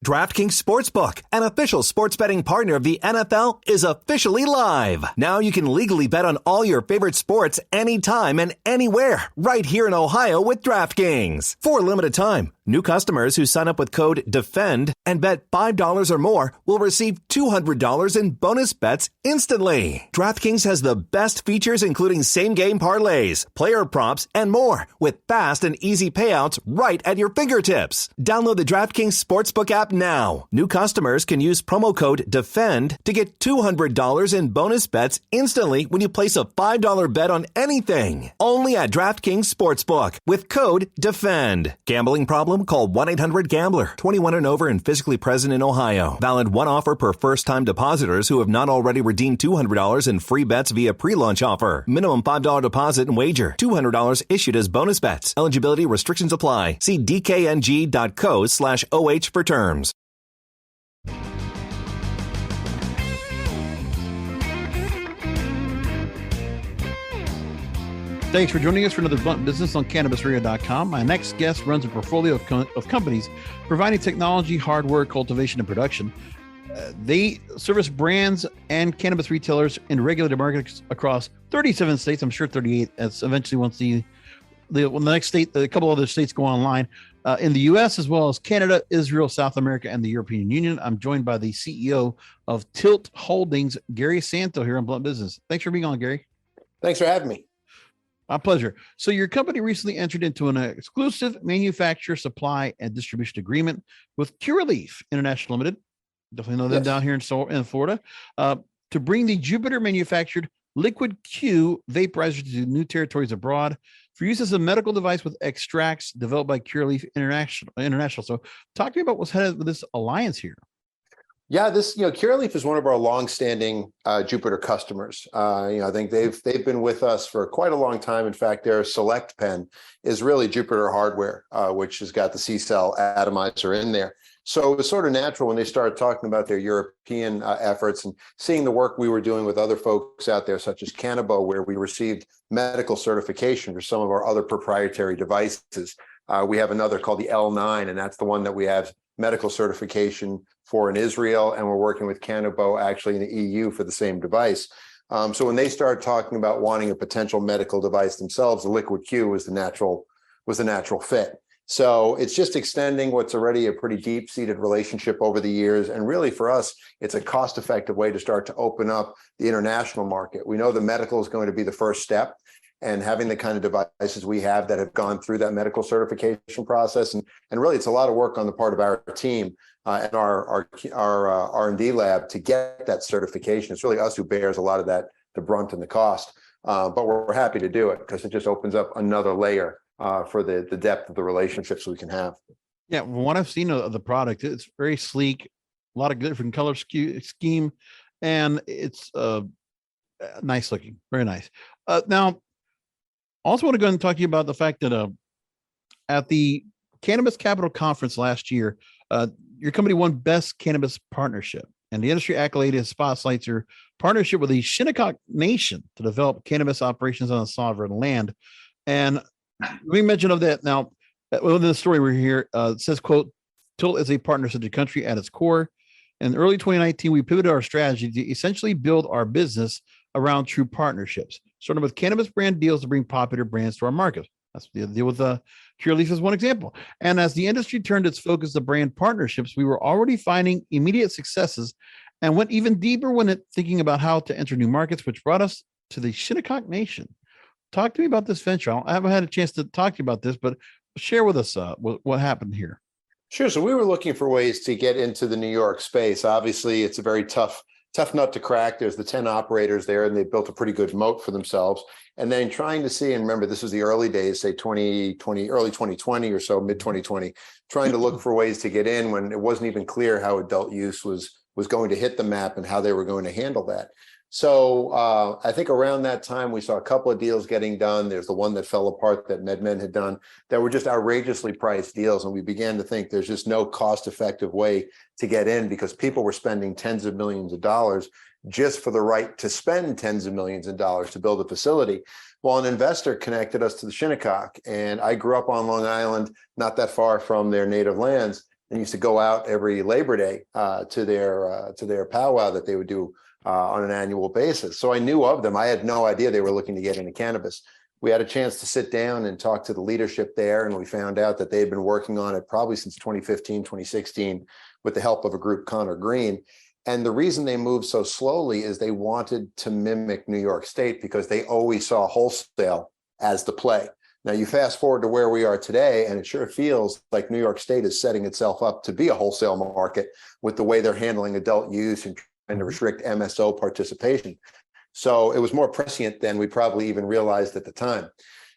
DraftKings Sportsbook, an official sports betting partner of the NFL, is officially live. Now you can legally bet on all your favorite sports anytime and anywhere, right here in Ohio with DraftKings. For a limited time, new customers who sign up with code DEFEND and bet $5 or more will receive $200 in bonus bets instantly. DraftKings has the best features, including same-game parlays, player props, and more, with fast and easy payouts right at your fingertips. Download the DraftKings Sportsbook app now. New customers can use promo code DEFEND to get $200 in bonus bets instantly when you place a $5 bet on anything. Only at DraftKings Sportsbook with code DEFEND. Gambling problem? Call 1-800-GAMBLER. 21 and over and physically present in Ohio. Valid one offer per first-time depositors who have not already redeemed $200 in free bets via pre-launch offer. Minimum $5 deposit and wager. $200 issued as bonus bets. Eligibility restrictions apply. See dkng.co/OH for terms. Thanks for joining us for another Blunt Business on CannabisRadio.com. My next guest runs a portfolio of companies providing technology, hardware, cultivation, and production. They service brands and cannabis retailers in regulated markets across 37 states. I'm sure 38. As eventually once the next state, a couple other states go online in the U.S. as well as Canada, Israel, South America, and the European Union. I'm joined by the CEO of Tilt Holdings, Gary Santo, here on Blunt Business. Thanks for being on, Gary. Thanks for having me. My pleasure. So your company recently entered into an exclusive manufacturer, supply, and distribution agreement with Curaleaf International Limited. Definitely know them down here in Florida, to bring the Jupiter manufactured Liquid Q vaporizer to new territories abroad for use as a medical device with extracts developed by Curaleaf International. So talk to me about what's headed with this alliance here. Yeah, Curaleaf is one of our longstanding Jupiter customers. I think they've been with us for quite a long time. In fact, their Select Pen is really Jupiter hardware, which has got the C-cell atomizer in there. So it was sort of natural when they started talking about their European efforts and seeing the work we were doing with other folks out there, such as Cannabis, where we received medical certification for some of our other proprietary devices. We have another called the L9, and that's the one that we have medical certification for in Israel, and we're working with Cannabis actually in the EU for the same device. So when they started talking about wanting a potential medical device themselves, the Liquid Q was the natural fit. So it's just extending what's already a pretty deep-seated relationship over the years. And really for us, it's a cost-effective way to start to open up the international market. We know the medical is going to be the first step, and having the kind of devices we have that have gone through that medical certification process. And really, it's a lot of work on the part of our team and our R&D lab to get that certification. It's really us who bears a lot of that, the brunt and the cost. But we're happy to do it because it just opens up another layer for the depth of the relationships we can have. Yeah, from what I've seen of the product, it's very sleek, a lot of different color scheme, and it's nice looking, very nice. Now, also want to go ahead and talk to you about the fact that at the Cannabis Capital Conference last year, your company won Best Cannabis Partnership, and the industry accolade spotlights your partnership with the Shinnecock Nation to develop cannabis operations on a sovereign land. And we mentioned of that now, within the story we're here, it says, quote, Tilt is a partner-centric country at its core. In early 2019, we pivoted our strategy to essentially build our business around true partnerships, starting with cannabis brand deals to bring popular brands to our market. That's the deal with Curaleaf as one example. And as the industry turned its focus to brand partnerships, we were already finding immediate successes and went even deeper when thinking about how to enter new markets, which brought us to the Shinnecock Nation. Talk to me about this venture. I haven't had a chance to talk to you about this, but share with us what happened here. Sure. So we were looking for ways to get into the New York space. Obviously, it's a very tough nut to crack. There's the 10 operators there, and they built a pretty good moat for themselves. And then trying to see, and remember, this was the early days, say early 2020 or so, mid 2020, trying to look for ways to get in when it wasn't even clear how adult use was going to hit the map and how they were going to handle that. So I think around that time, we saw a couple of deals getting done. There's the one that fell apart that MedMen had done that were just outrageously priced deals. And we began to think there's just no cost-effective way to get in because people were spending tens of millions of dollars just for the right to spend tens of millions of dollars to build a facility. Well, an investor connected us to the Shinnecock, and I grew up on Long Island, not that far from their native lands. and used to go out every Labor Day to their powwow that they would do on an annual basis. So I knew of them. I had no idea they were looking to get into cannabis. We had a chance to sit down and talk to the leadership there, and we found out that they had been working on it probably since 2015, 2016, with the help of a group, Connor Green. And the reason they moved so slowly is they wanted to mimic New York State because they always saw wholesale as the play. Now you fast forward to where we are today, and it sure feels like New York State is setting itself up to be a wholesale market with the way they're handling adult use and trying to restrict MSO participation. So it was more prescient than we probably even realized at the time.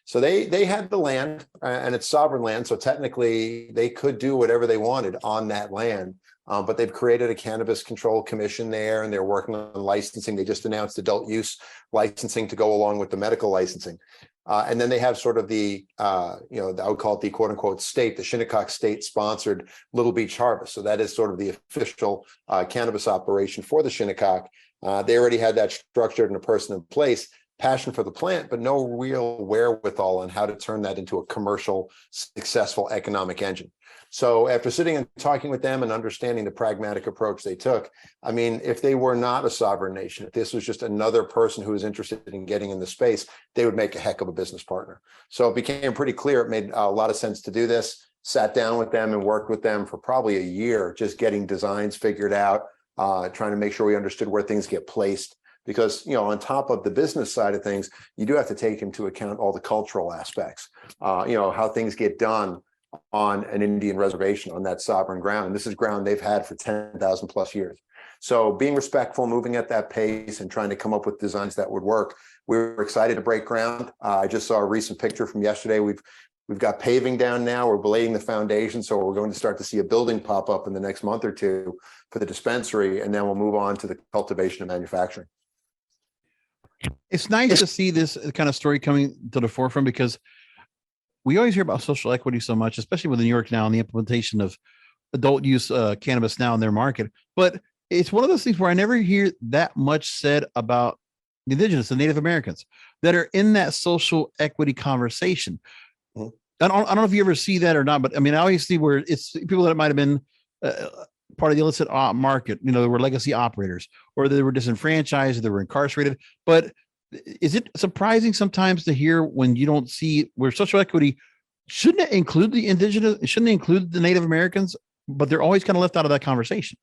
So they had the land, and it's sovereign land. So technically they could do whatever they wanted on that land. But they've created a cannabis control commission there, and they're working on licensing. They just announced adult use licensing to go along with the medical licensing. And then they have sort of the, I would call it the quote unquote state, the Shinnecock state sponsored Little Beach Harvest. So that is sort of the official cannabis operation for the Shinnecock. They already had that structured and a person in place, passion for the plant, but no real wherewithal on how to turn that into a commercial, successful economic engine. So after sitting and talking with them and understanding the pragmatic approach they took, I mean, if they were not a sovereign nation, if this was just another person who was interested in getting in the space, they would make a heck of a business partner. So it became pretty clear it made a lot of sense to do this. Sat down with them and worked with them for probably a year, just getting designs figured out, trying to make sure we understood where things get placed. Because, on top of the business side of things, you do have to take into account all the cultural aspects, how things get done on an Indian reservation on that sovereign ground. And this is ground they've had for 10,000 plus years. So being respectful, moving at that pace and trying to come up with designs that would work. We were excited to break ground. I just saw a recent picture from yesterday. We've got paving down now. We're laying the foundation. So we're going to start to see a building pop up in the next month or two for the dispensary. And then we'll move on to the cultivation and manufacturing. It's nice to see this kind of story coming to the forefront, because we always hear about social equity so much, especially with New York now and the implementation of adult use cannabis now in their market. But it's one of those things where I never hear that much said about the indigenous, the Native Americans that are in that social equity conversation. Mm-hmm. I don't know if you ever see that or not, but I mean, I always see where it's people that might have been part of the illicit market, they were legacy operators, or they were disenfranchised, or they were incarcerated. But is it surprising sometimes to hear when you don't see where social equity shouldn't it include the indigenous, shouldn't it include the Native Americans, but they're always kind of left out of that conversation?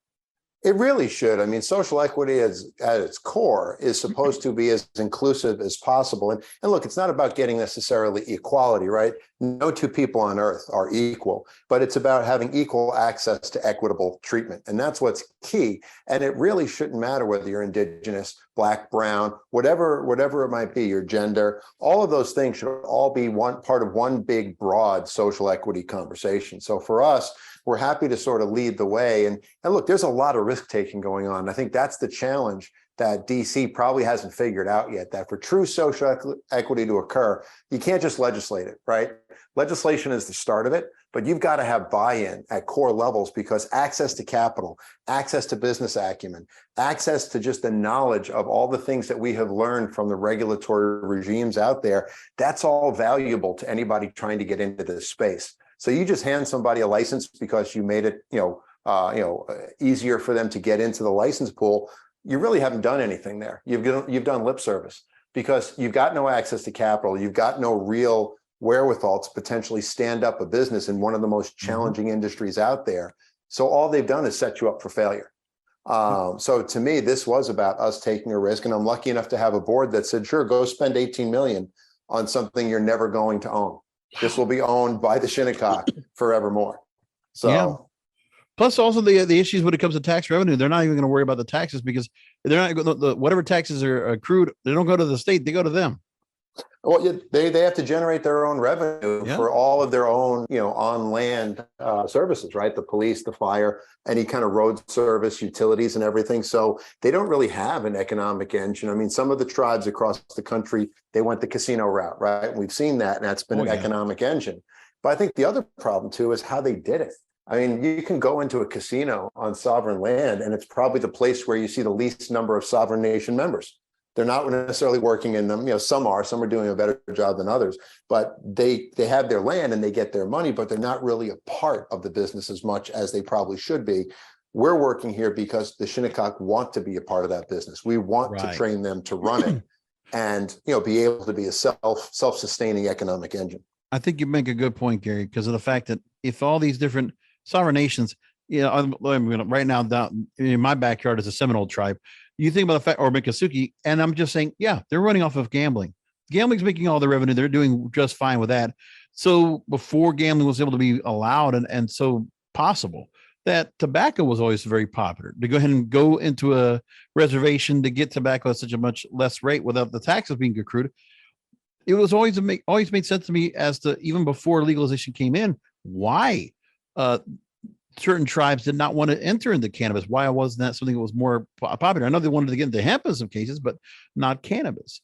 It really should. I mean, social equity at its core is supposed to be as inclusive as possible. And look, it's not about getting necessarily equality, right? No two people on earth are equal, but it's about having equal access to equitable treatment. And that's what's key. And it really shouldn't matter whether you're indigenous, Black, brown, whatever it might be, your gender, all of those things should all be one part of one big, broad social equity conversation. So for us, we're happy to sort of lead the way. And look, there's a lot of risk taking going on. I think that's the challenge that DC probably hasn't figured out yet, that for true social equity to occur, you can't just legislate it, right? Legislation is the start of it, but you've got to have buy-in at core levels, because access to capital, access to business acumen, access to just the knowledge of all the things that we have learned from the regulatory regimes out there, that's all valuable to anybody trying to get into this space. So you just hand somebody a license because you made it, easier for them to get into the license pool. You really haven't done anything there. You've done lip service, because you've got no access to capital. You've got no real wherewithal to potentially stand up a business in one of the most challenging industries out there. So all they've done is set you up for failure. So to me, this was about us taking a risk, and I'm lucky enough to have a board that said, sure, go spend 18 million on something you're never going to own. This will be owned by the Shinnecock forevermore. So, yeah. Plus, also the issues when it comes to tax revenue, they're not even going to worry about the taxes, because they're not whatever taxes are accrued, they don't go to the state; they go to them. Well, yeah, they have to generate their own revenue for all of their own, on land services, right? The police, the fire, any kind of road service, utilities, and everything. So they don't really have an economic engine. I mean, some of the tribes across the country, they went the casino route, right? We've seen that, and that's been an economic engine. But I think the other problem too is how they did it. I mean, you can go into a casino on sovereign land, and it's probably the place where you see the least number of sovereign nation members. They're not necessarily working in them. Some are doing a better job than others, but they have their land and they get their money, but they're not really a part of the business as much as they probably should be. We're working here because the Shinnecock want to be a part of that business. We want to train them to run it and, be able to be a self-sustaining economic engine. I think you make a good point, Gary, because of the fact that if all these different sovereign nations, I'm right now down in my backyard is a Seminole tribe. You think about the fact, or Miccosukee, and I'm just saying, yeah, they're running off of gambling. Gambling's making all the revenue. They're doing just fine with that. So before gambling was able to be allowed and so possible, that tobacco was always very popular. To go ahead and go into a reservation to get tobacco at such a much less rate without the taxes being accrued, it was always made sense to me as to, even before legalization came in, why certain tribes did not want to enter into cannabis. Why wasn't that something that was more popular? I know they wanted to get into hemp in some cases, but not cannabis.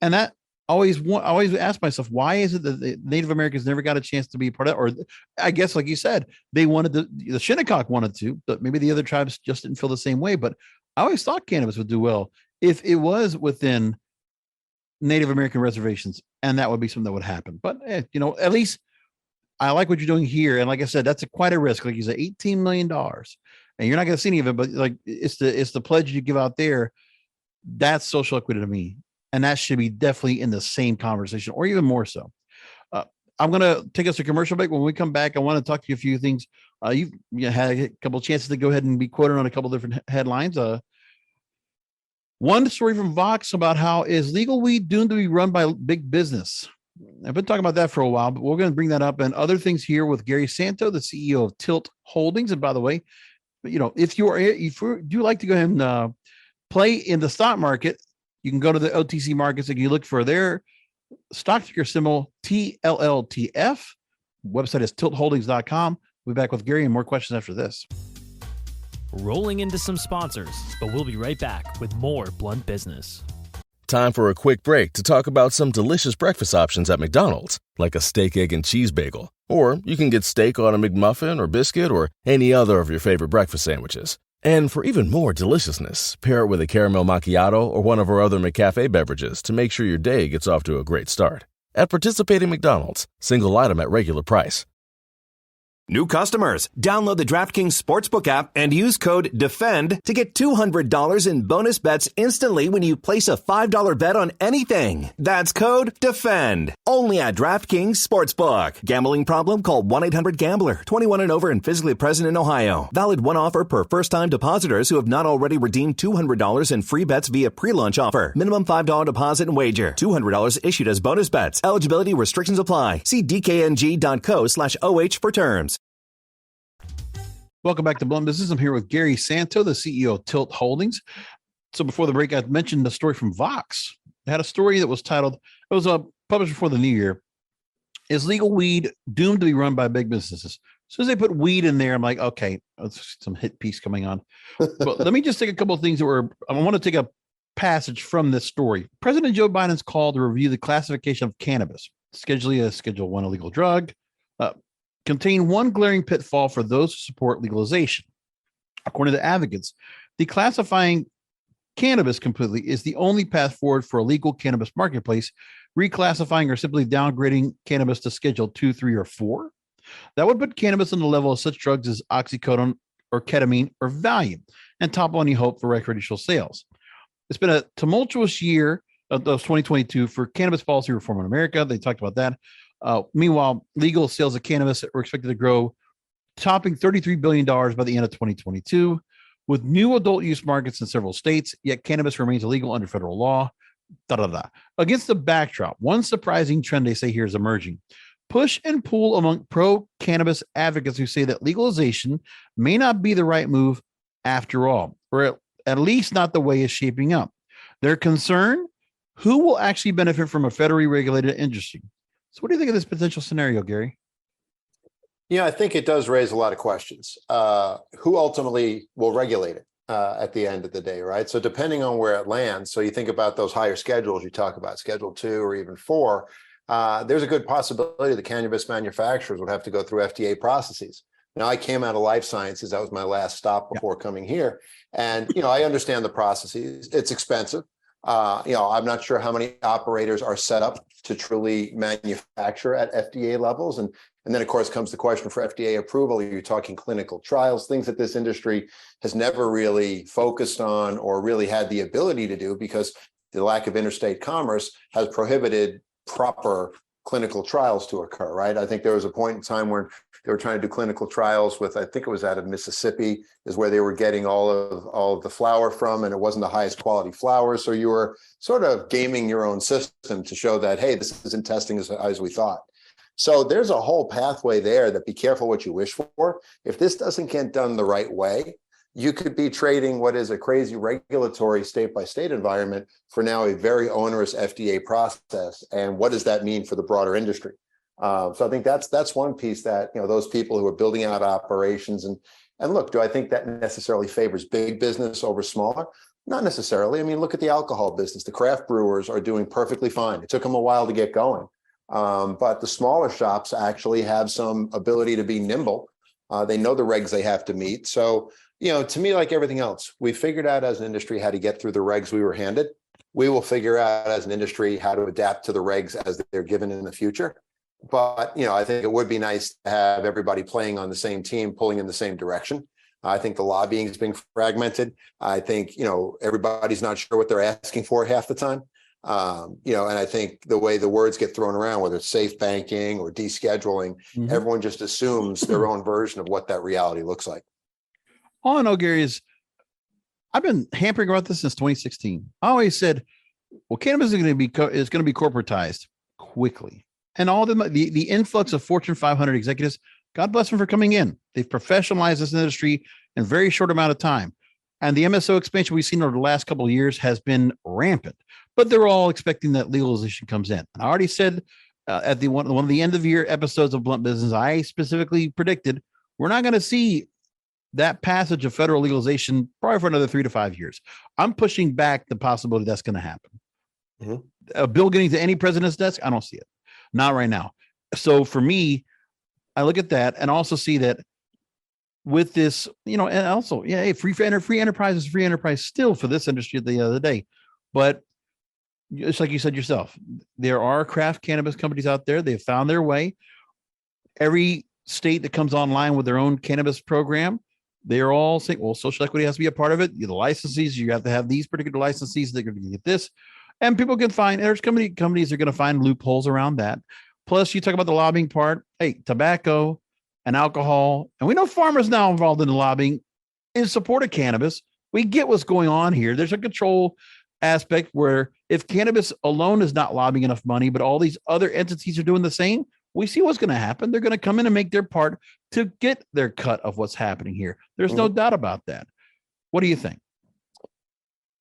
And that I always ask myself, why is it that the Native Americans never got a chance to be a part of it? Or I guess, like you said, they wanted the Shinnecock wanted to, but maybe the other tribes just didn't feel the same way. But I always thought cannabis would do well if it was within Native American reservations, and that would be something that would happen. But at least I like what you're doing here. And like I said, that's quite a risk. Like you said, $18 million, and you're not going to see any of it, but like it's the pledge you give out there. That's social equity to me. And that should be definitely in the same conversation, or even more so. I'm going to take us to commercial break. When we come back, I want to talk to you a few things. You've had a couple of chances to go ahead and be quoted on a couple of different headlines. One story from Vox about how is legal weed doomed to be run by big business. I've been talking about that for a while, but we're going to bring that up and other things here with Gary Santo, the CEO of Tilt Holdings. And by the way, if you do like to go ahead and play in the stock market, you can go to the OTC markets and you look for their stock ticker symbol TLLTF. Website is tiltholdings.com. We'll be back with Gary and more questions after this. Rolling into some sponsors, but we'll be right back with more Blunt Business. Time for a quick break to talk about some delicious breakfast options at McDonald's, like a steak, egg, and cheese bagel. Or you can get steak on a McMuffin or biscuit or any other of your favorite breakfast sandwiches. And for even more deliciousness, pair it with a caramel macchiato or one of our other McCafe beverages to make sure your day gets off to a great start. At participating McDonald's, single item at regular price. New customers, download the DraftKings Sportsbook app and use code DEFEND to get $200 in bonus bets instantly when you place a $5 bet on anything. That's code DEFEND. Only at DraftKings Sportsbook. Gambling problem? Call 1-800-GAMBLER. 21 and over and physically present in Ohio. Valid one offer per first-time depositors who have not already redeemed $200 in free bets via pre-launch offer. Minimum $5 deposit and wager. $200 issued as bonus bets. Eligibility restrictions apply. See dkng.co/OH for terms. Welcome back to Blunt Business. I'm here with Gary Santo, the CEO of Tilt Holdings. So before the break, I mentioned the story from Vox. It had a story that was titled, it was published before the new year, Is Legal Weed Doomed to be Run by Big Businesses? As soon as they put weed in there, I'm like, okay, that's some hit piece coming on. But let me just take a couple of things I want to take a passage from this story. President Joe Biden's call to review the classification of cannabis, scheduling a Schedule I illegal drug, contain one glaring pitfall for those who support legalization. According to advocates, declassifying cannabis completely is the only path forward for a legal cannabis marketplace. Reclassifying or simply downgrading cannabis to Schedule II, III, or IV, that would put cannabis on the level of such drugs as oxycodone or ketamine or Valium and topple any hope for recreational sales. It's been a tumultuous year of 2022 for cannabis policy reform in America. They talked about that. Meanwhile, legal sales of cannabis are expected to grow, topping $33 billion by the end of 2022, with new adult use markets in several states, yet cannabis remains illegal under federal law. Against the backdrop, one surprising trend they say here is emerging. Push and pull among pro-cannabis advocates who say that legalization may not be the right move after all, or at least not the way it's shaping up. Their concern, who will actually benefit from a federally regulated industry? So what do you think of this potential scenario, Gary? Yeah, I think it does raise a lot of questions. Who ultimately will regulate it at the end of the day, right? So depending on where it lands, so you think about those higher schedules you talk about, Schedule II or even IV, there's a good possibility the cannabis manufacturers would have to go through FDA processes. Now, I came out of life sciences. That was my last stop before coming here. And, I understand the processes. It's expensive. I'm not sure how many operators are set up to truly manufacture at FDA levels. And then, of course, comes the question for FDA approval. You're talking clinical trials, things that this industry has never really focused on or really had the ability to do because the lack of interstate commerce has prohibited proper clinical trials to occur, right? I think there was a point in time when they were trying to do clinical trials with, I think it was out of Mississippi, is where they were getting all of the flower from, and it wasn't the highest quality flower. So you were sort of gaming your own system to show that, hey, this isn't testing as we thought. So there's a whole pathway there that be careful what you wish for. If this doesn't get done the right way, you could be trading what is a crazy regulatory state-by-state environment for now a very onerous FDA process. And what does that mean for the broader industry? So I think that's one piece that, those people who are building out operations and look, do I think that necessarily favors big business over smaller? Not necessarily. I mean, look at the alcohol business. The craft brewers are doing perfectly fine. It took them a while to get going. But the smaller shops actually have some ability to be nimble. They know the regs they have to meet. So, to me, like everything else, we figured out as an industry how to get through the regs we were handed. We will figure out as an industry how to adapt to the regs as they're given in the future. But, I think it would be nice to have everybody playing on the same team, pulling in the same direction. I think the lobbying is being fragmented. I think, everybody's not sure what they're asking for half the time. And I think the way the words get thrown around, whether it's safe banking or descheduling, everyone just assumes their own version of what that reality looks like. All I know, Gary, is I've been hampering about this since 2016. I always said, well, cannabis is going to be corporatized quickly. And all the influx of Fortune 500 executives, God bless them for coming in. They've professionalized this industry in a very short amount of time. And the MSO expansion we've seen over the last couple of years has been rampant. But they're all expecting that legalization comes in. And I already said at one of the end of year episodes of Blunt Business, I specifically predicted we're not going to see that passage of federal legalization probably for another 3 to 5 years. I'm pushing back the possibility that's going to happen. A bill getting to any president's desk, I don't see it. Not right now. So for me, I look at that and also see that with this, and also, free enterprise is free enterprise still for this industry at the end of the day. But it's like you said yourself, there are craft cannabis companies out there. They've found their way. Every state that comes online with their own cannabis program, they're all saying, well, social equity has to be a part of it. The licensees, you have to have these particular licensees. They're going to get this. And people can find, there's companies are going to find loopholes around that. Plus, you talk about the lobbying part. Hey, tobacco and alcohol. And we know farmers now involved in the lobbying in support of cannabis. We get what's going on here. There's a control aspect where if cannabis alone is not lobbying enough money, but all these other entities are doing the same, we see what's going to happen. They're going to come in and make their part to get their cut of what's happening here. There's no doubt about that. What do you think?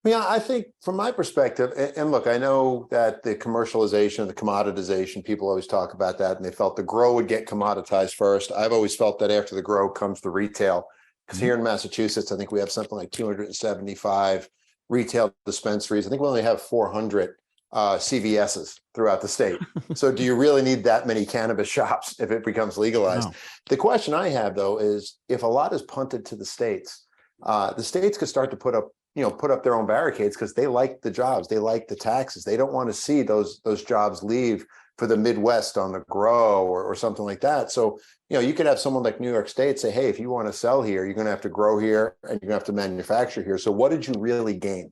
Yeah, I think from my perspective, and look, I know that the commercialization, the commoditization, people always talk about that, and they felt the grow would get commoditized first. I've always felt that after the grow comes the retail, because here in Massachusetts, I think we have something like 275 retail dispensaries. I think we only have 400 CVSs throughout the state. So do you really need that many cannabis shops if it becomes legalized? No. The question I have, though, is if a lot is punted to the states could start to put up their own barricades because they like the jobs, they like the taxes. They don't want to see those jobs leave for the Midwest on the grow or something like that. So, you could have someone like New York State say, hey, if you want to sell here, you're going to have to grow here and you're going to have to manufacture here. So what did you really gain?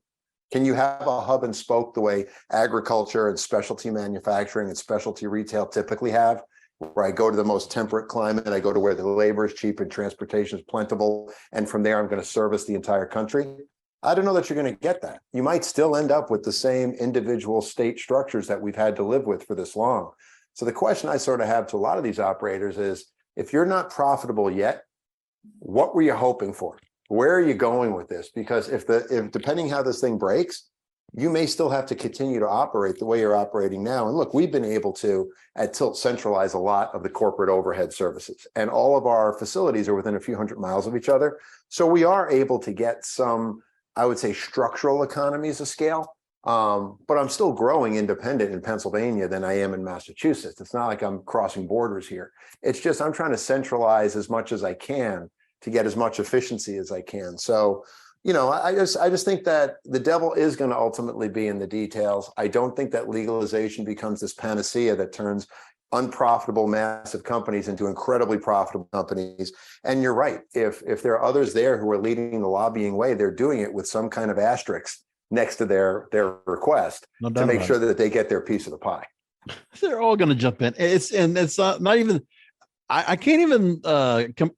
Can you have a hub and spoke the way agriculture and specialty manufacturing and specialty retail typically have, where I go to the most temperate climate, I go to where the labor is cheap and transportation is plentiful, and from there I'm going to service the entire country? I don't know that you're going to get that. You might still end up with the same individual state structures that we've had to live with for this long. So the question I sort of have to a lot of these operators is, if you're not profitable yet, what were you hoping for? Where are you going with this? Because if depending how this thing breaks, you may still have to continue to operate the way you're operating now. And look, we've been able to at Tilt centralize a lot of the corporate overhead services, and all of our facilities are within a few hundred miles of each other. So we are able to get some, I would say, structural economies of scale. But I'm still growing independent in Pennsylvania than I am in Massachusetts. It's not like I'm crossing borders here. It's just I'm trying to centralize as much as I can to get as much efficiency as I can. So, I just think that the devil is going to ultimately be in the details. I don't think that legalization becomes this panacea that turns unprofitable massive companies into incredibly profitable companies. And you're right. If there are others there who are leading the lobbying way, they're doing it with some kind of asterisk next to their request to make sure that they get their piece of the pie. They're all going to jump in. It's not even. I can't even.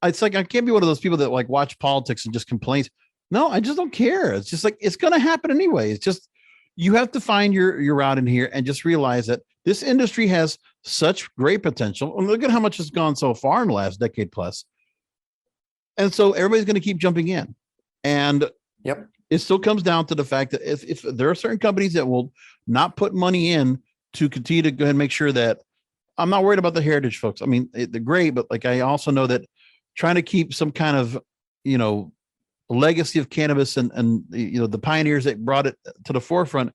It's like I can't be one of those people that like watch politics and just complains. No, I just don't care. It's just like it's going to happen anyway. It's just you have to find your route in here and just realize that this industry has such great potential. And look at how much has gone so far in the last decade plus. And so everybody's going to keep jumping in. And it still comes down to the fact that if there are certain companies that will not put money in to continue to go ahead and make sure that I'm not worried about the heritage folks. I mean, they're great, but like I also know that trying to keep some kind of, legacy of cannabis and the pioneers that brought it to the forefront,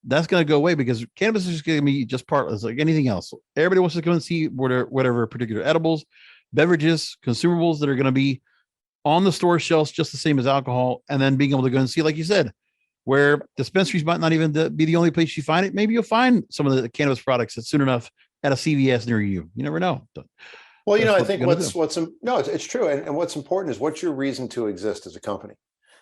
that's going to go away because cannabis is going to be just part. It's like anything else. Everybody wants to go and see whatever particular edibles, beverages, consumables that are going to be on the store shelves, just the same as alcohol. And then being able to go and see, like you said, where dispensaries might not even be the only place you find it. Maybe you'll find some of the cannabis products that soon enough at a CVS near you. You never know. Well, I think it's true. And what's important is what's your reason to exist as a company?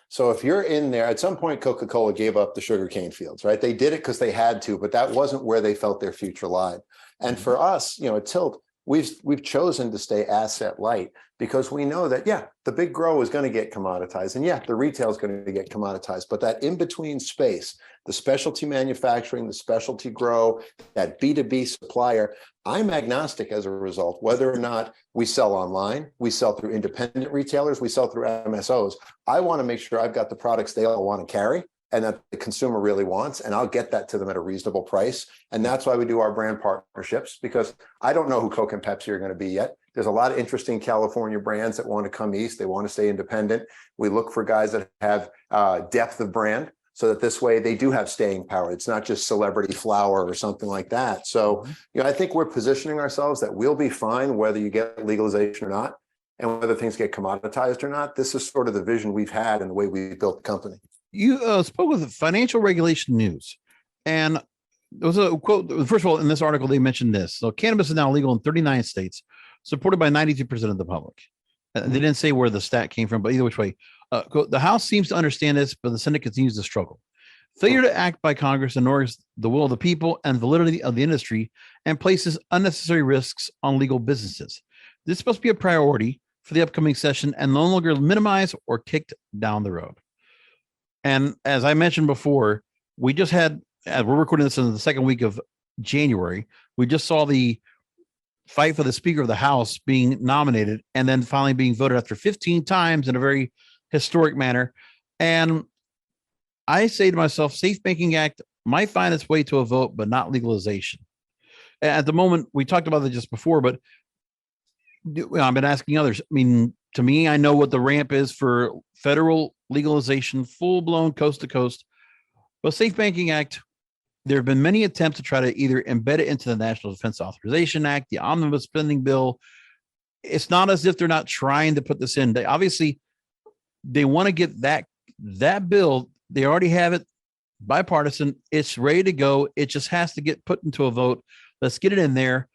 So if you're in there, at some point, Coca-Cola gave up the sugarcane fields, right? They did it because they had to, but that wasn't where they felt their future lied. And for us, at Tilt, we've chosen to stay asset light because we know that, the big grow is going to get commoditized and the retail is going to get commoditized, but that in-between space, the specialty manufacturing, the specialty grow, that B2B supplier, I'm agnostic as a result, whether or not we sell online, we sell through independent retailers, we sell through MSOs. I want to make sure I've got the products they all want to carry and that the consumer really wants, and I'll get that to them at a reasonable price. And that's why we do our brand partnerships, because I don't know who Coke and Pepsi are going to be yet. There's a lot of interesting California brands that want to come east. They want to stay independent. We look for guys that have depth of brand so that this way they do have staying power. It's not just celebrity flower or something like that. So, I think we're positioning ourselves that we'll be fine whether you get legalization or not, and whether things get commoditized or not. This is sort of the vision we've had and the way we built the company. You spoke with Financial Regulation News, and there was a quote. First of all, in this article, they mentioned this. So cannabis is now legal in 39 states, supported by 92% of the public. They didn't say where the stat came from, but either which way, quote, the House seems to understand this, but the Senate continues to struggle. Failure to act by Congress ignores the will of the people and validity of the industry and places unnecessary risks on legal businesses. This must be a priority for the upcoming session and no longer minimized or kicked down the road. And as I mentioned before, we just had, as we're recording this in the second week of January, we just saw the fight for the Speaker of the House being nominated and then finally being voted after 15 times in a very historic manner. And I say to myself, Safe Banking Act might find its way to a vote, but not legalization. At the moment, we talked about it just before, but I've been asking others. I mean, to me, I know what the ramp is for federal legalization, full-blown coast to coast. But Safe Banking Act, there have been many attempts to try to either embed it into the National Defense Authorization Act, the Omnibus Spending Bill. It's not as if they're not trying to put this in. They obviously want to get that bill. They already have it bipartisan. It's ready to go. It just has to get put into a vote. Let's get it in there.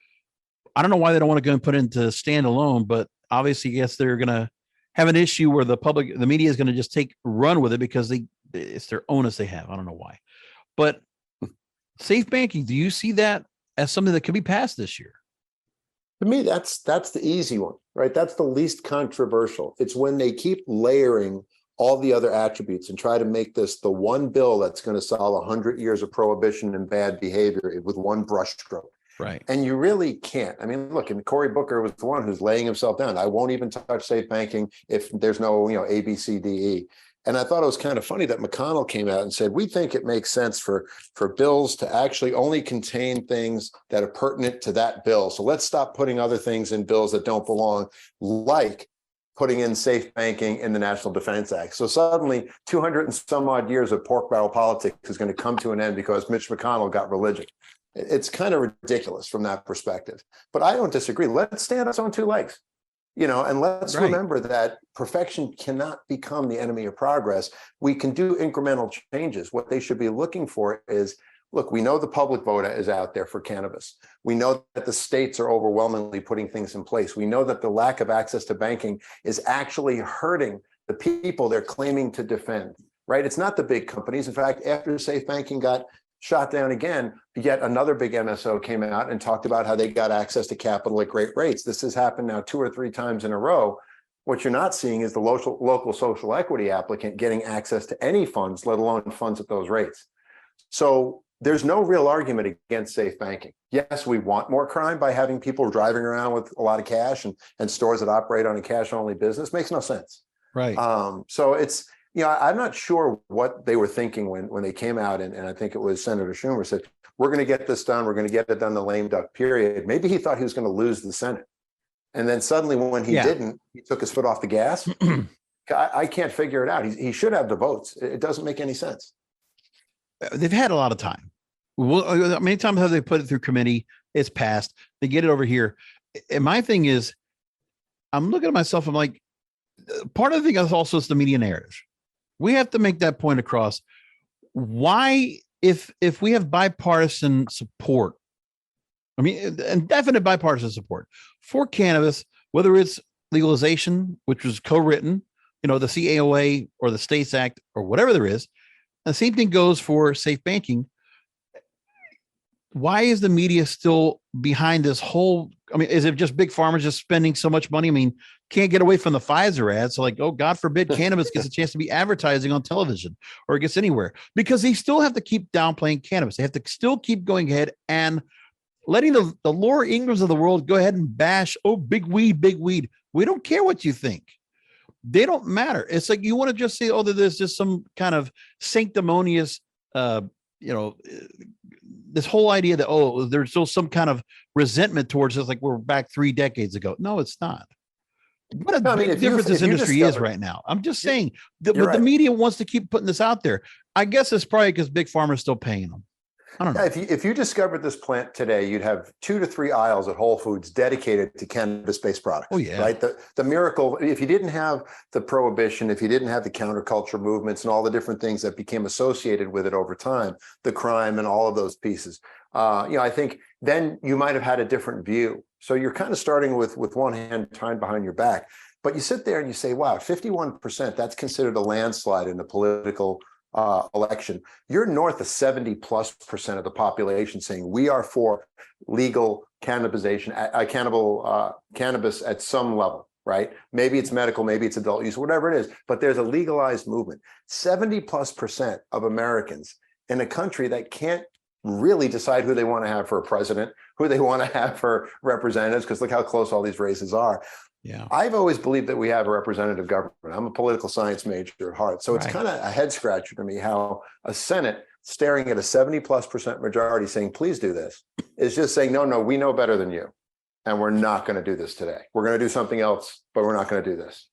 I don't know why they don't want to go and put it into standalone, but obviously, yes, they're going to have an issue where the media is going to just run with it because it's their onus they have. I don't know why, but safe banking. Do you see that as something that could be passed this year? To me, that's the easy one, right? That's the least controversial. It's when they keep layering all the other attributes and try to make this the one bill that's going to solve 100 years of prohibition and bad behavior with one brushstroke. Right. And you really can't. I mean, look, and Cory Booker was the one who's laying himself down. I won't even touch safe banking if there's no, A, B, C, D, E. And I thought it was kind of funny that McConnell came out and said, we think it makes sense for bills to actually only contain things that are pertinent to that bill. So let's stop putting other things in bills that don't belong, like putting in safe banking in the National Defense Act. So suddenly 200 and some odd years of pork barrel politics is going to come to an end because Mitch McConnell got religion. It's kind of ridiculous from that perspective, but I don't disagree. Let's stand us on two legs. And let's Right. remember that perfection cannot become the enemy of progress. We can do incremental changes. What they should be looking for is, look, we know the public vote is out there for cannabis. We know that the states are overwhelmingly putting things in place. We know that the lack of access to banking is actually hurting the people they're claiming to defend, right? It's not the big companies. In fact, after safe banking got shot down again, yet another big MSO came out and talked about how they got access to capital at great rates. This has happened now 2 or 3 times in a row. What you're not seeing is the local social equity applicant getting access to any funds, let alone funds at those rates. So there's no real argument against safe banking. Yes, we want more crime by having people driving around with a lot of cash and stores that operate on a cash-only business. Makes no sense. Right. So it's, I'm not sure what they were thinking when they came out, and I think it was Senator Schumer said, we're going to get this done. We're going to get it done the lame duck period. Maybe he thought he was going to lose the Senate. And then suddenly when he didn't, he took his foot off the gas. I can't figure it out. He should have the votes. It doesn't make any sense. They've had a lot of time. Well, many times have they put it through committee? It's passed. They get it over here. And my thing is, I'm looking at myself. I'm like, part of the thing is also it's the media narrative. We have to make that point across. Why, if we have bipartisan support, and definite bipartisan support for cannabis, whether it's legalization, which was co-written, the CAOA or the States Act or whatever there is, the same thing goes for safe banking. Why is the media still behind this whole? Is it just big pharma just spending so much money? Can't get away from the Pfizer ads. So oh, God forbid cannabis gets a chance to be advertising on television or it gets anywhere, because they still have to keep downplaying cannabis. They have to still keep going ahead and letting the Laura Ingrams of the world go ahead and bash, big weed, big weed. We don't care what you think. They don't matter. It's like you want to just say, there's just some kind of sanctimonious, this whole idea that, there's still some kind of resentment towards us, like we're back 3 decades ago. No, it's not. What a big difference this industry is right now. I'm just saying that, but the media wants to keep putting this out there. I guess it's probably because big pharma is still paying them. I don't know. If you discovered this plant today, you'd have 2 to 3 aisles at Whole Foods dedicated to cannabis-based products. Oh yeah, right. The miracle. If you didn't have the prohibition, if you didn't have the counterculture movements and all the different things that became associated with it over time, the crime and all of those pieces, I think then you might have had a different view. So you're kind of starting with one hand tied behind your back. But you sit there and you say, wow, 51%, that's considered a landslide in the political election. You're north of 70+% of the population saying we are for legal cannabis at some level, right? Maybe it's medical, maybe it's adult use, whatever it is, but there's a legalized movement. 70+% of Americans in a country that can't really decide who they want to have for a president, who they want to have for representatives, because look how close all these races are. Yeah, I've always believed that we have a representative government. I'm a political science major at heart. So it's kind of a head scratcher to me how a Senate staring at a 70+% majority saying, please do this, is just saying, no, we know better than you. And we're not going to do this today. We're going to do something else, but we're not going to do this.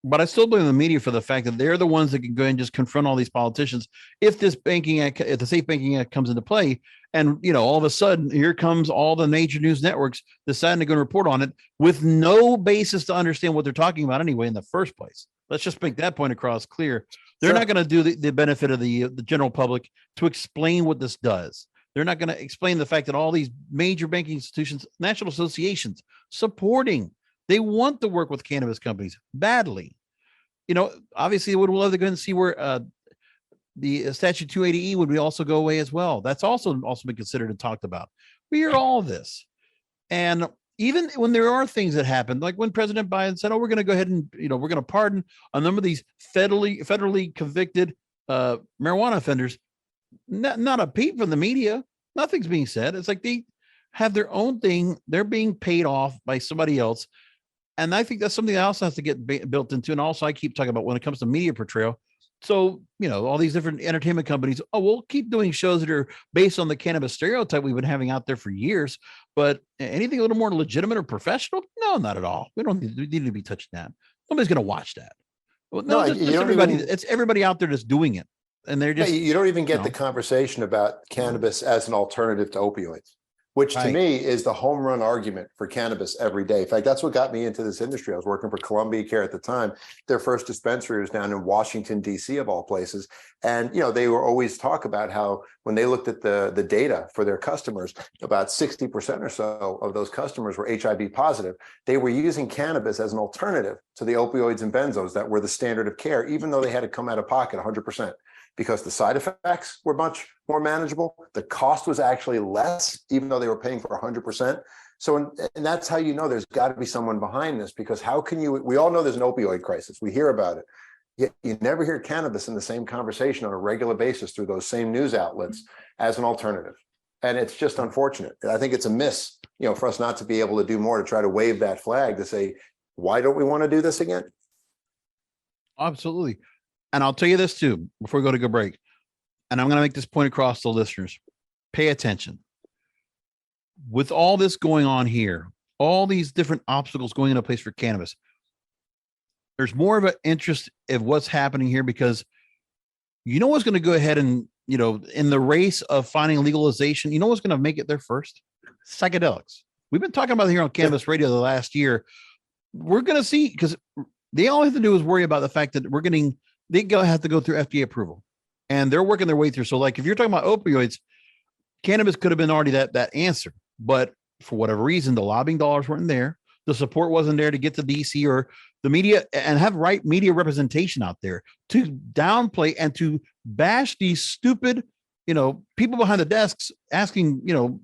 But I still blame the media for the fact that they're the ones that can go and just confront all these politicians. If this banking act, if the Safe Banking Act comes into play, and all of a sudden here comes all the major news networks deciding to go and report on it with no basis to understand what they're talking about anyway in the first place. Let's just make that point across clear. They're not going to do the benefit of the general public to explain what this does. They're not going to explain the fact that all these major banking institutions, national associations, supporting. They want to work with cannabis companies badly. Obviously, they would love to go and see where the statute 280E would also go away as well. That's also been considered and talked about. We hear all this. And even when there are things that happen, like when President Biden said, we're going to go ahead and, we're going to pardon a number of these federally convicted marijuana offenders, not a peep from the media. Nothing's being said. It's like they have their own thing. They're being paid off by somebody else. And I think that's something that also has to get built into. And also I keep talking about when it comes to media portrayal. So, all these different entertainment companies, we'll keep doing shows that are based on the cannabis stereotype we've been having out there for years. But anything a little more legitimate or professional? No, not at all. We need to be touching that. Nobody's going to watch that. Well, no, it's everybody out there that's doing it. And they're just, you don't even get the conversation about cannabis as an alternative to opioids. which to Right. me is the home run argument for cannabis every day. In fact, that's what got me into this industry. I was working for Columbia Care at the time. Their first dispensary was down in Washington, D.C., of all places. And, they were always talk about how when they looked at the data for their customers, about 60% or so of those customers were HIV positive. They were using cannabis as an alternative to the opioids and benzos that were the standard of care, even though they had to come out of pocket 100%. Because the side effects were much more manageable. The cost was actually less, even though they were paying for 100%. So, and that's how there's got to be someone behind this, because how can we all know there's an opioid crisis. We hear about it. Yet you never hear cannabis in the same conversation on a regular basis through those same news outlets as an alternative. And it's just unfortunate. I think it's a miss, for us not to be able to do more to try to wave that flag to say, why don't we want to do this again? Absolutely. And I'll tell you this too, before we go to go break, and I'm going to make this point across the listeners. Pay attention. With all this going on here, all these different obstacles going into place for cannabis, there's more of an interest of what's happening here, because what's going to go ahead and, in the race of finding legalization, what's going to make it there first? Psychedelics. We've been talking about it here on Cannabis Radio the last year. We're going to see, because they all have to do is worry about the fact that they have to go through FDA approval, and they're working their way through. So like, if you're talking about opioids, cannabis could have been already that answer, but for whatever reason, the lobbying dollars weren't there. The support wasn't there to get to DC or the media and have right media representation out there to downplay and to bash these stupid, people behind the desks asking,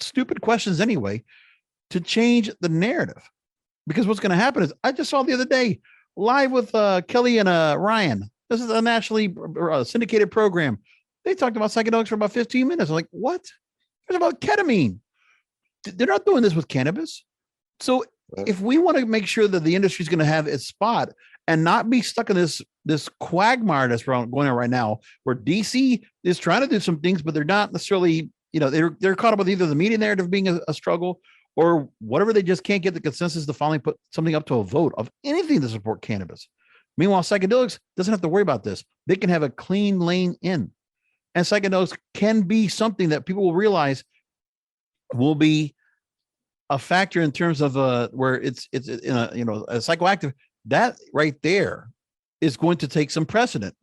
stupid questions anyway, to change the narrative. Because what's going to happen is, I just saw the other day live with Kelly and Ryan. This is a nationally syndicated program. They talked about psychedelics for about 15 minutes. I'm like, what? It's about ketamine. They're not doing this with cannabis. So if we want to make sure that the industry is going to have its spot and not be stuck in this quagmire that's going on right now, where DC is trying to do some things, but they're not necessarily, they're caught up with either the media narrative being a struggle or whatever. They just can't get the consensus to finally put something up to a vote of anything to support cannabis. Meanwhile, psychedelics doesn't have to worry about this. They can have a clean lane in, and psychedelics can be something that people will realize will be a factor in terms of where it's in a psychoactive. That right there is going to take some precedent.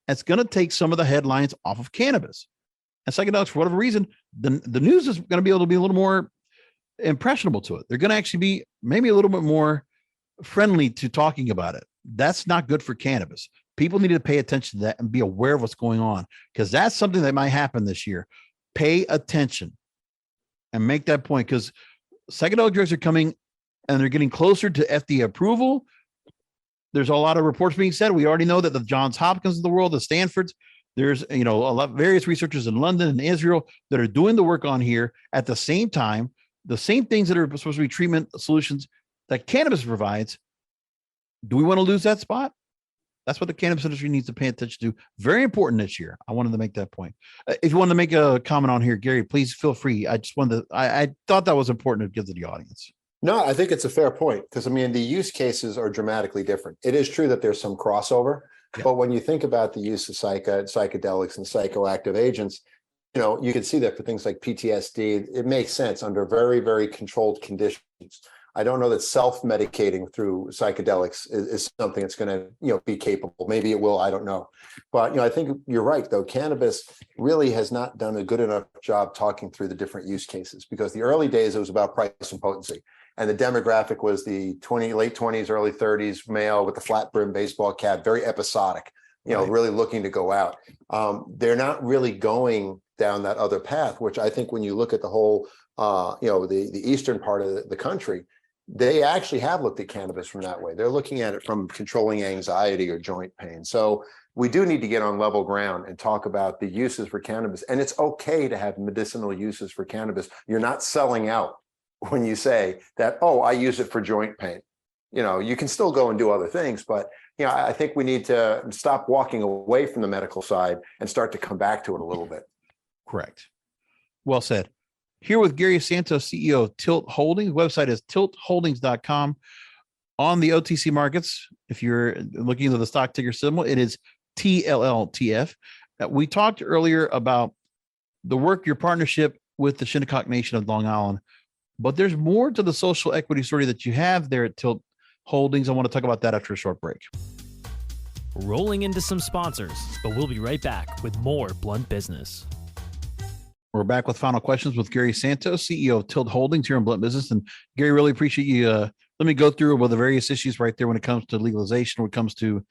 It's going to take some of the headlines off of cannabis and psychedelics. For whatever reason, the news is going to be able to be a little more impressionable to it. They're going to actually be maybe a little bit more friendly to talking about it. That's not good for cannabis. People need to pay attention to that and be aware of what's going on, because that's something that might happen this year. Pay attention and make that point, because psychedelic drugs are coming and they're getting closer to FDA approval. There's a lot of reports being said. We already know that the Johns Hopkins of the world, the Stanfords, there's, a lot various researchers in London and Israel that are doing the work on here at the same time. The same things that are supposed to be treatment solutions that cannabis provides. Do we want to lose that spot? That's what the cannabis industry needs to pay attention to. Very important this year. I wanted to make that point. If you want to make a comment on here, Gary, please feel free. I just wanted to, I thought that was important to give to the audience. No, I think it's a fair point, because the use cases are dramatically different. It is true that there's some crossover, but when you think about the use of psychedelics and psychoactive agents, you can see that for things like PTSD, it makes sense under very, very controlled conditions. I don't know that self-medicating through psychedelics is something that's going to, be capable. Maybe it will, I don't know. But, I think you're right, though. Cannabis really has not done a good enough job talking through the different use cases, because the early days, it was about price and potency. And the demographic was the late 20s, early 30s male with the flat brim baseball cap, very episodic, right. Really looking to go out. They're not really going down that other path, which I think when you look at the whole, the eastern part of the country, they actually have looked at cannabis from that way. They're looking at it from controlling anxiety or joint pain. So we do need to get on level ground and talk about the uses for cannabis. And it's okay to have medicinal uses for cannabis. You're not selling out when you say that, oh, I use it for joint pain. You can still go and do other things, but I think we need to stop walking away from the medical side and start to come back to it a little bit. Correct. Well said. Here with Gary Santo, CEO of Tilt Holdings. Website is tiltholdings.com. On the OTC markets, if you're looking at the stock ticker symbol, it is TLLTF. We talked earlier about the work, your partnership with the Shinnecock Nation of Long Island, but there's more to the social equity story that you have there at Tilt Holdings. I want to talk about that after a short break. Rolling into some sponsors, but we'll be right back with more Blunt Business. We're back with final questions with Gary Santo, CEO of Tilt Holdings here in Blunt Business. And Gary, really appreciate you. Let me go through with the various issues right there when it comes to legalization, when it comes to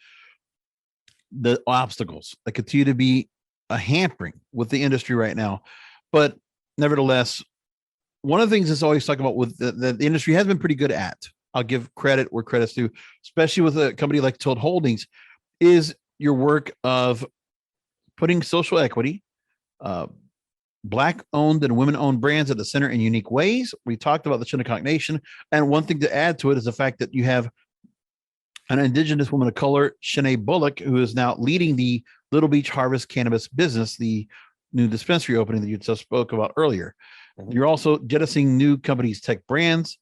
the obstacles that continue to be a hampering with the industry right now. But nevertheless, one of the things that's always talked about with the industry has been pretty good at, I'll give credit where credit's due, especially with a company like Tilt Holdings, is your work of putting social equity, Black-owned and women-owned brands at the center in unique ways. We talked about the Shinnecock Nation. And one thing to add to it is the fact that you have an Indigenous woman of color, Shanae Bullock, who is now leading the Little Beach Harvest Cannabis business, the new dispensary opening that you just spoke about earlier. Mm-hmm. You're also jettisoning new companies' tech brands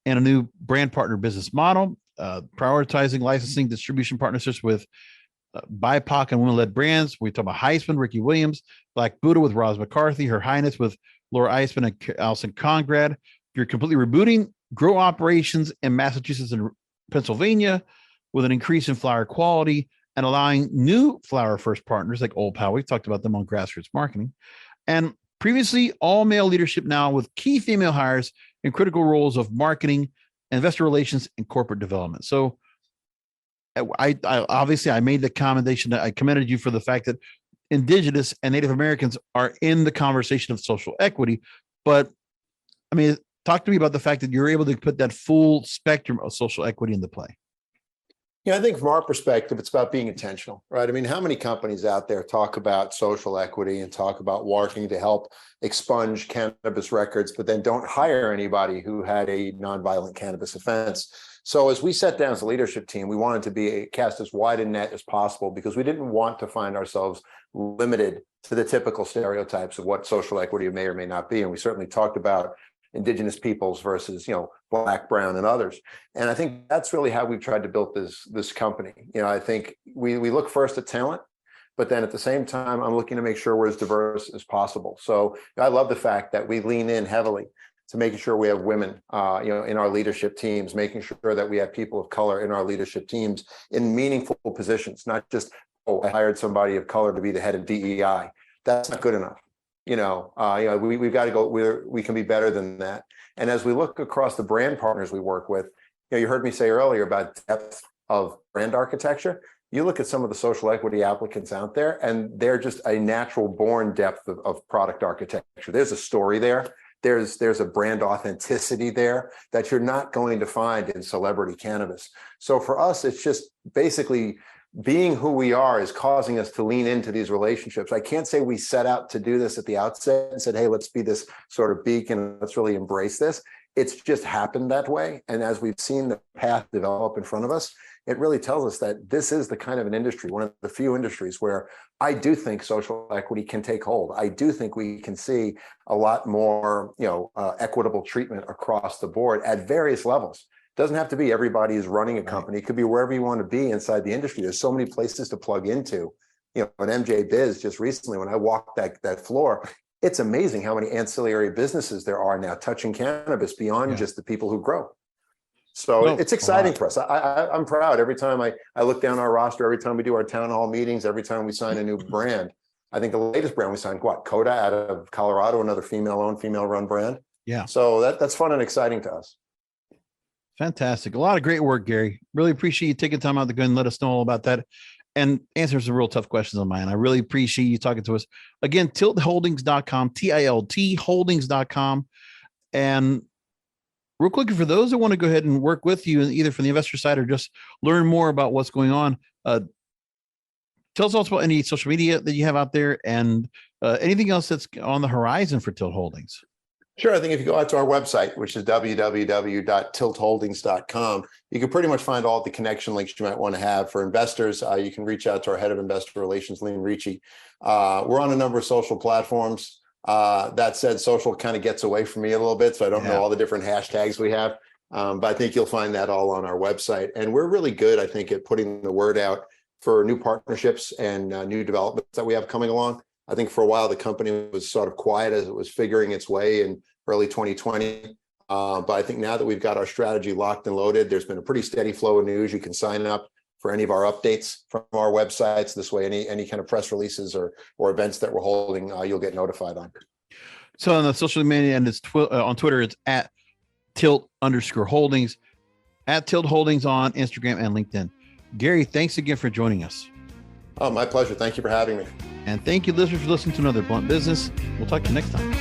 and a new brand partner business model, prioritizing licensing distribution partnerships with BIPOC and women-led brands. We talk about Heisman, Ricky Williams, Black Buddha with Roz McCarthy, Her Highness with Laura Eisman and Alison Conrad. You're completely rebooting grow operations in Massachusetts and Pennsylvania with an increase in flower quality and allowing new flower first partners like Old Pal. We've talked about them on grassroots marketing. And previously all male leadership now with key female hires in critical roles of marketing, investor relations, and corporate development. So I obviously I made the commendation that I commended you for the fact that Indigenous and Native Americans are in the conversation of social equity. But I mean, talk to me about the fact that you're able to put that full spectrum of social equity into play. Yeah, I think from our perspective, it's about being intentional, right? I mean, how many companies out there talk about social equity and talk about working to help expunge cannabis records, but then don't hire anybody who had a nonviolent cannabis offense? So as we sat down as a leadership team, we wanted to cast as wide a net as possible because we didn't want to find ourselves limited to the typical stereotypes of what social equity may or may not be. And we certainly talked about Indigenous peoples versus, Black, brown, and others. And I think that's really how we've tried to build this company. I think we look first at talent, but then at the same time, I'm looking to make sure we're as diverse as possible. So I love the fact that we lean in heavily to making sure we have women, in our leadership teams, making sure that we have people of color in our leadership teams in meaningful positions, not just, I hired somebody of color to be the head of DEI. That's not good enough. We've got to go, we can be better than that. And as we look across the brand partners we work with, you heard me say earlier about depth of brand architecture. You look at some of the social equity applicants out there, and they're just a natural born depth of product architecture. There's a story there. There's a brand authenticity there that you're not going to find in celebrity cannabis. So for us, it's just basically being who we are is causing us to lean into these relationships. I can't say we set out to do this at the outset and said, hey, let's be this sort of beacon, let's really embrace this. It's just happened that way. And as we've seen the path develop in front of us, it really tells us that this is the kind of an industry, one of the few industries where I do think social equity can take hold. I do think we can see a lot more, equitable treatment across the board at various levels. It doesn't have to be everybody is running a company. It could be wherever you want to be inside the industry. There's so many places to plug into. At MJ Biz just recently, when I walked that floor, it's amazing how many ancillary businesses there are now touching cannabis beyond just the people who grow. So it's exciting for us. I'm proud every time I look down our roster, every time we do our town hall meetings, every time we sign a new brand. I think the latest brand we signed, Coda out of Colorado, another female-owned, female-run brand. Yeah. So that's fun and exciting to us. Fantastic. A lot of great work, Gary. Really appreciate you taking time out to go and let us know all about that and answer some real tough questions on mine. I really appreciate you talking to us. Again, tiltholdings.com, TILT holdings.com. And real quick, for those that want to go ahead and work with you, either from the investor side or just learn more about what's going on, tell us also about any social media that you have out there and anything else that's on the horizon for Tilt Holdings. Sure. I think if you go out to our website, which is www.tiltholdings.com, you can pretty much find all the connection links you might want to have. For investors, you can reach out to our head of investor relations, Lynn Ricci. We're on a number of social platforms. That said, social kind of gets away from me a little bit, so I don't know all the different hashtags we have. But I think you'll find that all on our website. And we're really good, I think, at putting the word out for new partnerships and new developments that we have coming along. I think for a while the company was sort of quiet as it was figuring its way in early 2020. But I think now that we've got our strategy locked and loaded, there's been a pretty steady flow of news. You can sign up for any of our updates from our websites. This way, any kind of press releases or events that we're holding, you'll get notified on. So on the social media and it's on Twitter, it's at @tilt_holdings, at Tilt Holdings on Instagram and LinkedIn. Gary, thanks again for joining us. Oh, my pleasure. Thank you for having me. And thank you, listeners, for listening to another Blunt Business. We'll talk to you next time.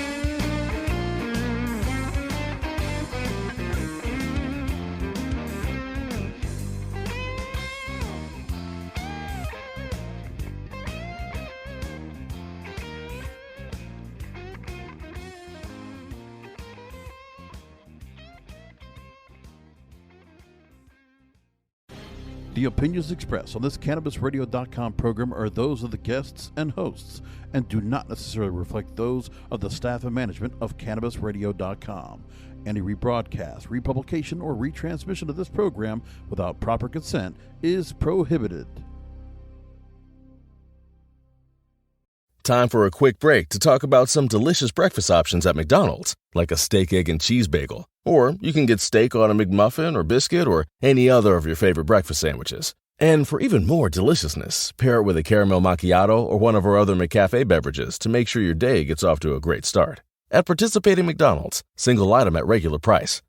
The opinions expressed on this CannabisRadio.com program are those of the guests and hosts and do not necessarily reflect those of the staff and management of CannabisRadio.com. Any rebroadcast, republication, or retransmission of this program without proper consent is prohibited. Time for a quick break to talk about some delicious breakfast options at McDonald's, like a steak, egg, and cheese bagel. Or you can get steak on a McMuffin or biscuit or any other of your favorite breakfast sandwiches. And for even more deliciousness, pair it with a caramel macchiato or one of our other McCafe beverages to make sure your day gets off to a great start. At participating McDonald's, single item at regular price.